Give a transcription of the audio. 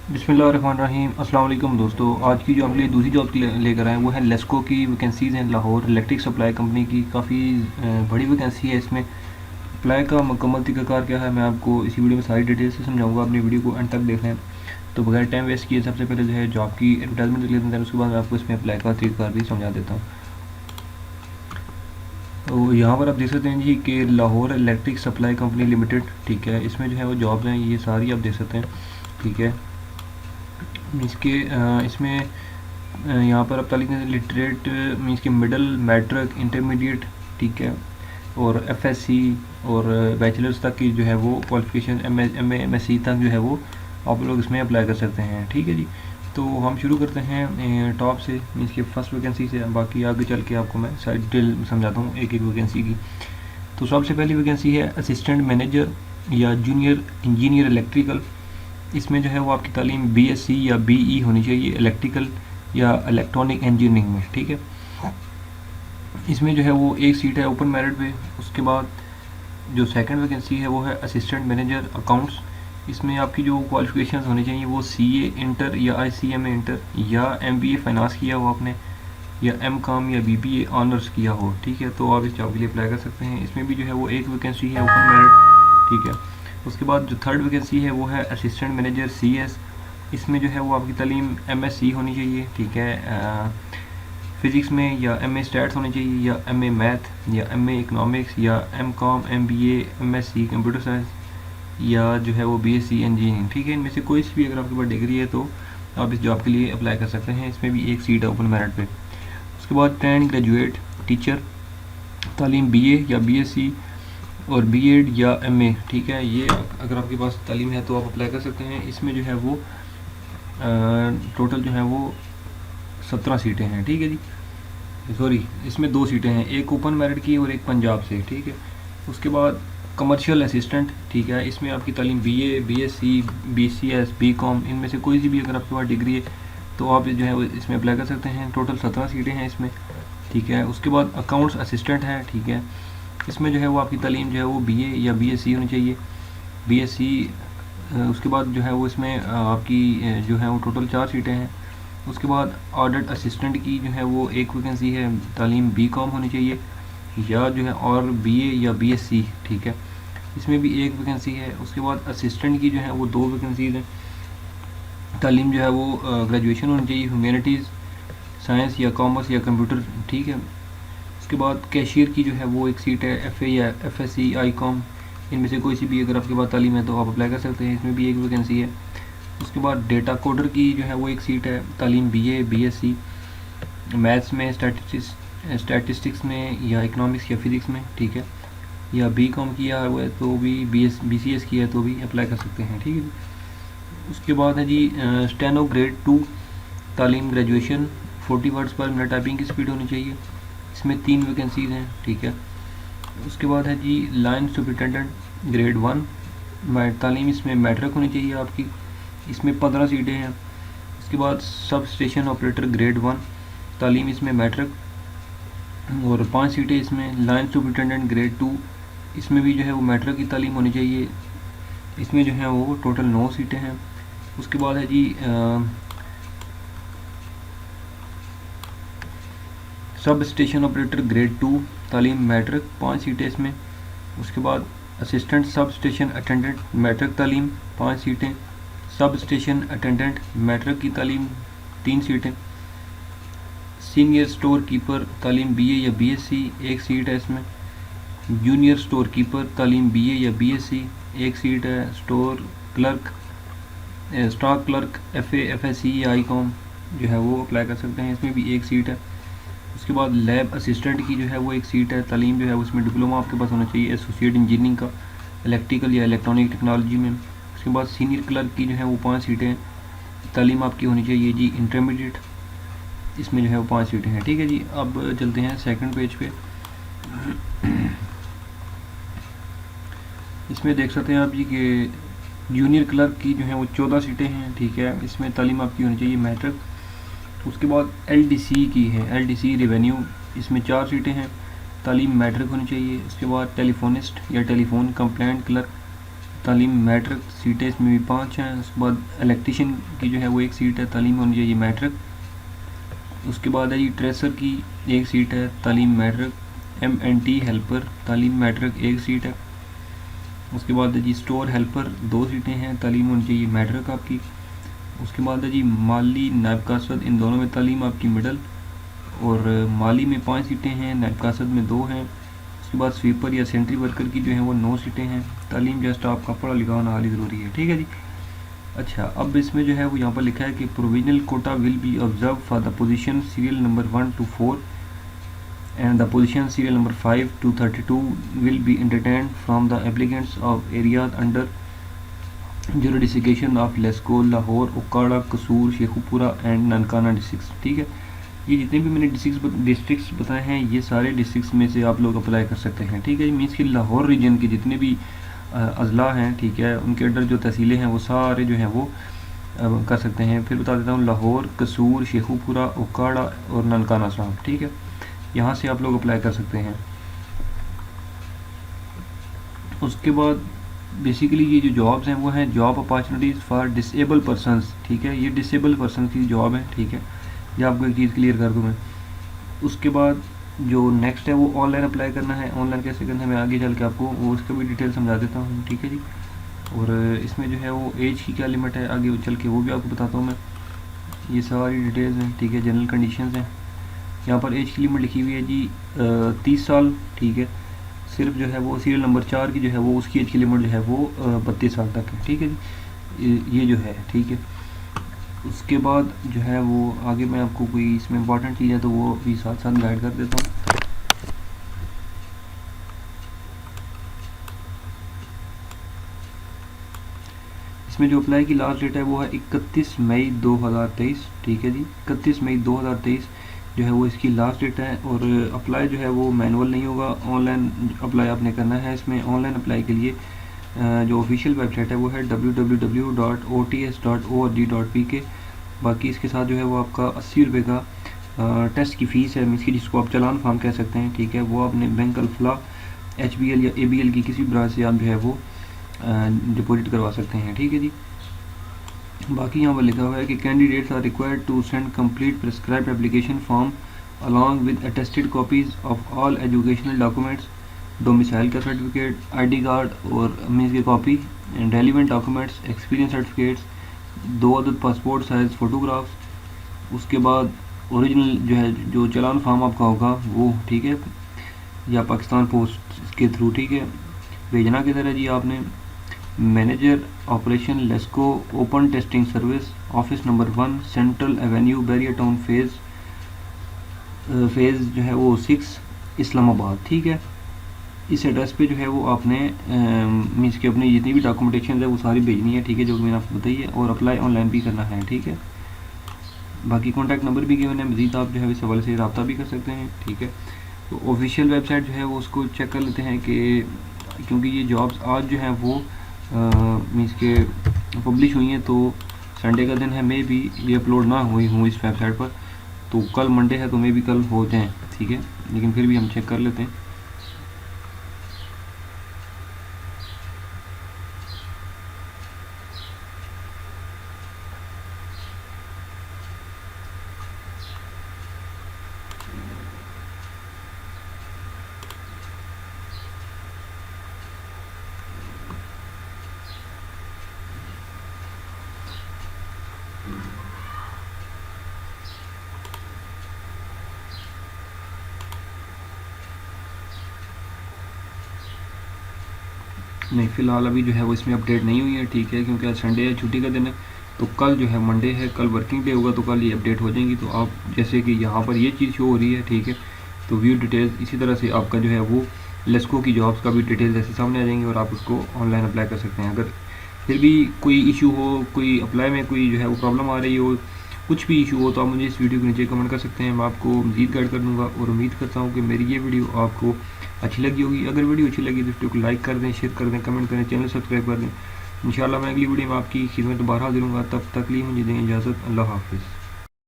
बिस्मिल्लाहिर्रहमानिर्रहीम। अस्सलाम वालेकुम दोस्तों, आज की जो आपके लिए दूसरी जॉब लेकर आए वो है लेस्को की वैकेंसीज़ हैं लाहौर इलेक्ट्रिक सप्लाई कंपनी की। काफ़ी बड़ी वैकेंसी है। इसमें अप्लाई का मुकम्मल तरीक़ाकार क्या है मैं आपको इसी वीडियो में सारी डिटेल से समझाऊंगा। अपनी वीडियो को एंड तक देखें। तो बगैर टाइम वेस्ट किए सबसे पहले जो है जॉब की एडवर्टाइजमेंट देख लेते हैं, उसके बाद मैं आपको इसमें अप्लाई का तरीक़ाकार भी समझा देता हूँ। तो यहाँ पर आप देख सकते हैं जी कि Lahore electric supply company limited, ठीक है। इसमें जो है वो जॉब हैं ये सारी आप देख सकते हैं, ठीक है। इसके इसमें यहाँ पर आप तालीम लिटरेट मीन्स के मिडल मैट्रिक इंटरमीडिएट, ठीक है, और एफएससी और बैचलर्स तक की जो है वो क्वालिफिकेशन एमएससी तक जो है वो आप लोग इसमें अप्लाई कर सकते हैं, ठीक है जी। तो हम शुरू करते हैं टॉप से मीन्स के फर्स्ट वैकेंसी से। बाकी आगे चल के आपको मैं सारी डिटेल समझाता हूँ एक एक वैकेंसी की। तो सबसे पहली वैकेंसी है असिस्टेंट मैनेजर या जूनियर इंजीनियर इलेक्ट्रिकल। इसमें जो है वो आपकी तालीम बीएससी या बीई होनी चाहिए इलेक्ट्रिकल या इलेक्ट्रॉनिक इंजीनियरिंग में, ठीक है। इसमें जो है वो एक सीट है ओपन मेरिट पे। उसके बाद जो सेकंड वैकेंसी है वो है असिस्टेंट मैनेजर अकाउंट्स। इसमें आपकी जो क्वालिफिकेशंस होनी चाहिए वो सीए इंटर या आईसीएमए इंटर या एमबीए फाइनेंस किया हो आपने या एमकॉम या बीबीए ऑनर्स किया हो, ठीक है। तो आप इस जॉब के लिए अप्लाई कर सकते हैं। इसमें भी जो है वो एक वैकेंसी है ओपन मेरिट, ठीक है। उसके बाद जो थर्ड वैकेंसी है वो है असिस्टेंट मैनेजर सीएस। इसमें जो है वो आपकी तालीम एमएससी होनी चाहिए, ठीक है, फिज़िक्स में, या एमए स्टैट्स होनी चाहिए या एमए मैथ या एमए इकोनॉमिक्स या MCom MBA MSc computer science या जो है वो बीएससी इंजीनियरिंग, ठीक है। इनमें से कोई सी भी अगर आपके पास डिग्री है तो आप इस जॉब के लिए अप्लाई कर सकते हैं। इसमें भी एक सीट है ओपन मेरिट पे। उसके बाद ट्रेंड ग्रेजुएट टीचर, तालीम बीए या बीएससी और बीएड या एमए, ठीक है। ये अगर आपके पास तालीम है तो आप अप्लाई कर सकते हैं। इसमें जो है वो टोटल जो है वो 17 सीटें हैं, ठीक है जी। सॉरी, इसमें 2 सीटें हैं, एक ओपन मेरिट की और एक पंजाब से, ठीक है। उसके बाद कमर्शियल असिस्टेंट, ठीक है। इसमें आपकी तालीम बीए बीएससी बीसीएस बीकॉम इनमें से कोई सी भी अगर आपके पास डिग्री है तो आप जो है इसमें अप्लाई कर सकते हैं। टोटल 17 सीटें हैं इसमें, ठीक है। उसके बाद अकाउंट्स असिस्टेंट है, ठीक है। इसमें जो है वो आपकी तालीम जो है वो बीए या बीएससी होनी चाहिए, बीएससी। उसके बाद जो है वो इसमें आपकी जो है वो टोटल 4 सीटें हैं। उसके बाद ऑडिट असिस्टेंट की जो है वो एक वैकेंसी है, तालीम बीकॉम होनी चाहिए या जो है और बीए या बीएससी, ठीक है। इसमें भी एक वैकेंसी है। उसके बाद असिस्टेंट की जो है वो 2 वैकेंसीज हैं, तालीम जो है वो ग्रेजुएशन होनी चाहिए ह्यूमैनिटीज़ साइंस या कॉमर्स या कंप्यूटर, ठीक है। उसके बाद कैशियर की जो है वो एक सीट है, एफए या एफएससी आईकॉम इनमें से कोई सी भी अगर आपके पास तालीम है तो आप अप्लाई कर सकते हैं। इसमें भी एक वैकेंसी है। उसके बाद डेटा कोडर की जो है वो एक सीट है, तालीम बीए बीएससी मैथ्स में स्टैटिस्टिक्स में या इकोनॉमिक्स या फिज़िक्स में, ठीक है, या बीकॉम किया हुआ है तो भी बीसीएस किया है तो भी अप्लाई कर सकते हैं, ठीक है। उसके बाद है जी स्टेनो ग्रेड 2, तालीम ग्रेजुएशन 40 वर्ड्स पर मिनट टाइपिंग की स्पीड होनी चाहिए। इसमें 3 वैकेंसीज़ हैं, ठीक है। उसके बाद है जी लाइन सुपरिटेंडेंट ग्रेड 1, तालीम इसमें मैट्रिक होनी चाहिए आपकी। इसमें 15 सीटें हैं। उसके बाद सब स्टेशन ऑपरेटर ग्रेड 1, तालीम इसमें मैट्रिक और 5 सीटें इसमें। लाइन सुपरिटेंडेंट ग्रेड 2, इसमें भी जो है वो मैट्रिक की तालीम होनी चाहिए। इसमें जो है वो टोटल 9 सीटें हैं। उसके बाद है जी सब स्टेशन ऑपरेटर ग्रेड 2, तालीम मैट्रिक 5 सीटें इसमें। उसके बाद assistant sub station attendant matric तालीम 5 सीटें। सब स्टेशन अटेंडेंट मैट्रिक की तालीम 3 सीटें। सीनियर स्टोर कीपर तालीम बीए या बीएससी 1 सीट है इसमें। जूनियर स्टोर कीपर तालीम बीए या बीएससी 1 सीट है। Store clerk stock clerk FA FSc या आईकॉम जो है वो अप्लाई कर सकते हैं, इसमें भी 1 सीट है। उसके बाद लैब असिस्टेंट की जो है वो 1 सीट है, तालीम जो है उसमें डिप्लोमा आपके पास होना चाहिए एसोसिएट इंजीनियरिंग का इलेक्ट्रिकल या इलेक्ट्रॉनिक टेक्नोलॉजी में। उसके बाद सीनियर क्लर्क की जो है वो 5 सीटें, तालीम आपकी होनी चाहिए जी इंटरमीडिएट, इसमें जो है वो 5 सीटें हैं, ठीक है जी। अब चलते हैं सेकंड पेज पे। इसमें देख सकते हैं आप जी कि जूनियर क्लर्क की जो है वो 14 सीटें हैं, ठीक है। इसमें तालीम आपकी होनी चाहिए मैट्रिक। उसके बाद एलडीसी की है, एलडीसी रेवेन्यू, इसमें 4 सीटें हैं, तालीम मैट्रिक होनी चाहिए। उसके बाद टेलीफोनिस्ट या टेलीफोन कंप्लेंट क्लर्क तालीम मैट्रिक सीटें इसमें भी 5 हैं। उसके बाद इलेक्ट्रीशियन की जो है वो एक सीट है, तालीम होनी चाहिए मैट्रिक। उसके बाद है जी ट्रेसर की एक सीट है, तालीम मैट्रिक। MNT हेल्पर तालीम मैट्रिक एक सीट है। उसके बाद है जी स्टोर हेल्पर 2 सीटें हैं, तालीम होनी चाहिए मैट्रिक आपकी। उसके बाद है जी माली नायब कासद, इन दोनों में तालीम आपकी मिडल। और माली में 5 सीटें हैं, नायब कासद में 2 हैं। उसके बाद स्वीपर या सेंट्री वर्कर की जो है वो 9 सीटें हैं, तालीम जस्ट आपका पढ़ा लिखा होना हाल ही ज़रूरी है, ठीक है जी। अच्छा, अब इसमें जो है वो यहाँ पर लिखा है कि provisional quota will be observe for the position serial number 1 to 4 and the position serial number 5 to 32 will be entertained from the applicants of areas under jurisdiction of LESCO, Lahore, उकाड़ा, कसूर, शेखुपुरा एंड ननकाना डिस्ट्रिक्ट, ठीक है। ये जितने भी मैंने डिस्ट्रिक्ट्स बताए हैं ये सारे डिस्ट्रिक्ट्स में से आप लोग अप्लाई कर सकते हैं, ठीक है। मीन्स कि लाहौर रीजन के जितने भी अजला हैं, ठीक है, उनके अंडर जो तहसीलें हैं वो सारे जो हैं वो कर सकते हैं। फिर बता देता हूँ, लाहौर, कसूर, शेखुपुरा, उकाड़ा और ननकाना साहब, ठीक है, यहाँ से आप लोग अप्लाई कर सकते हैं। उसके बाद बेसिकली ये जो जॉब्स हैं वो हैं job opportunities for disable persons, ठीक है। ये डिसेबल पर्सन की जॉब है, ठीक है। ये आपको एक चीज़ क्लियर कर दूँ मैं। उसके बाद जो नेक्स्ट है वो ऑनलाइन अप्लाई करना है। ऑनलाइन कैसे करना है मैं आगे चल के आपको वो उसका भी डिटेल समझा देता हूँ, ठीक है जी। और इसमें जो है वो एज की क्या लिमिट है आगे चल के वो भी आपको बताता हूँ मैं। ये सारी डिटेल्स हैं, ठीक है। जनरल कंडीशंस हैं। यहाँ पर एज की लिमिट लिखी हुई है जी 30 साल, ठीक है। सिर्फ जो है वो सीरियल नंबर 4 की जो है वो उसकी एज की लिमिट जो है वो 32 साल तक है, ठीक है जी। ये जो है, ठीक है। उसके बाद जो है वो आगे मैं आपको कोई इसमें इंपॉर्टेंट चीज़ है तो वो भी साथ साथ गाइड कर देता हूँ। इसमें जो अप्लाई की लास्ट डेट है वो है 31 मई 2023, ठीक है जी। 31 मई 2023 जो है वो इसकी लास्ट डेट है। और अप्लाई जो है वो मैनुअल नहीं होगा, ऑनलाइन अप्लाई आपने करना है। इसमें ऑनलाइन अप्लाई के लिए जो ऑफिशियल वेबसाइट है वो है www.ots.org.pk। बाकी इसके साथ जो है वो आपका 80 रुपये का टेस्ट की फ़ीस है, इसकी जिसको आप चालान फार्म कह सकते हैं, ठीक है। वो आपने बैंक अल्फला, HBL या ABL की किसी ब्रांच से आप जो है वो डिपॉजिट करवा सकते हैं, ठीक है जी। बाकी यहाँ पर लिखा हुआ है कि candidates are required to send complete prescribed application form along with attested copies of all educational documents, domicile का सर्टिफिकेट, ID कार्ड और मीन्स की copy and relevant documents, experience certificates, 2 अदद पासपोर्ट साइज फ़ोटोग्राफ्स। उसके बाद original जो है जो चालान farm आपका होगा वो, ठीक है, या पाकिस्तान पोस्ट के थ्रू, ठीक है। भेजना किधर है जी आपने, manager operation LESCO open testing service, office number 1 central Avenue barrier town phase जो है वो 6 इस्लामाबाद, ठीक है। इस एड्रेस पे जो है वो आपने मीन्स के अपनी जितनी भी डॉक्यूमेंटेशन है वो सारी भेजनी है, ठीक है, जो कि मैंने आपको बताई है। और अप्लाई ऑनलाइन भी करना है, ठीक है। बाकी कॉन्टैक्ट नंबर भी गिवन है, मज़ीद आप जो है इस हवाले से रब्ता भी कर सकते हैं, ठीक है। तो ऑफिशियल वेबसाइट जो है वो उसको चेक कर लेते हैं कि क्योंकि ये जॉब्स आज जो हैं वो मीन्स के पब्लिश हुई हैं तो संडे का दिन है, मे भी ये अपलोड ना हुई हूँ इस वेबसाइट पर, तो कल मंडे है तो मे भी कल हो जाएँ, ठीक है। लेकिन फिर भी हम चेक कर लेते हैं। नहीं, फ़िलहाल अभी जो है वो इसमें अपडेट नहीं हुई है, ठीक है, क्योंकि आज संडे है, छुट्टी का दिन है। तो कल जो है मंडे है, कल वर्किंग डे होगा तो कल ये अपडेट हो जाएंगी। तो आप जैसे कि यहाँ पर ये चीज़ शो हो रही है, ठीक है, तो व्यू डिटेल्स इसी तरह से आपका जो है वो लेस्को की जॉब्स का भी डिटेल्स ऐसे सामने आ जाएंगे और आप उसको ऑनलाइन अप्लाई कर सकते हैं। अगर फिर भी कोई इशू हो, कोई अप्लाई में कोई जो है वो प्रॉब्लम आ रही हो, कुछ भी इशू हो, तो आप मुझे इस वीडियो के नीचे कमेंट कर सकते हैं, मैं आपको मज़ीद गाइड कर दूँगा। और उम्मीद करता हूँ कि मेरी ये वीडियो आपको अच्छी लगी होगी। अगर वीडियो अच्छी लगी तो वीडियो को लाइक कर दें, शेयर कर दें, कमेंट करें, चैनल सब्सक्राइब कर दें। इंशाल्लाह मैं अगली वीडियो में आपकी खिदमत दोबारा हाजिर हूँगा। तब तक लिए मुझे दें इजाज़त। अल्लाह हाफ़िज़।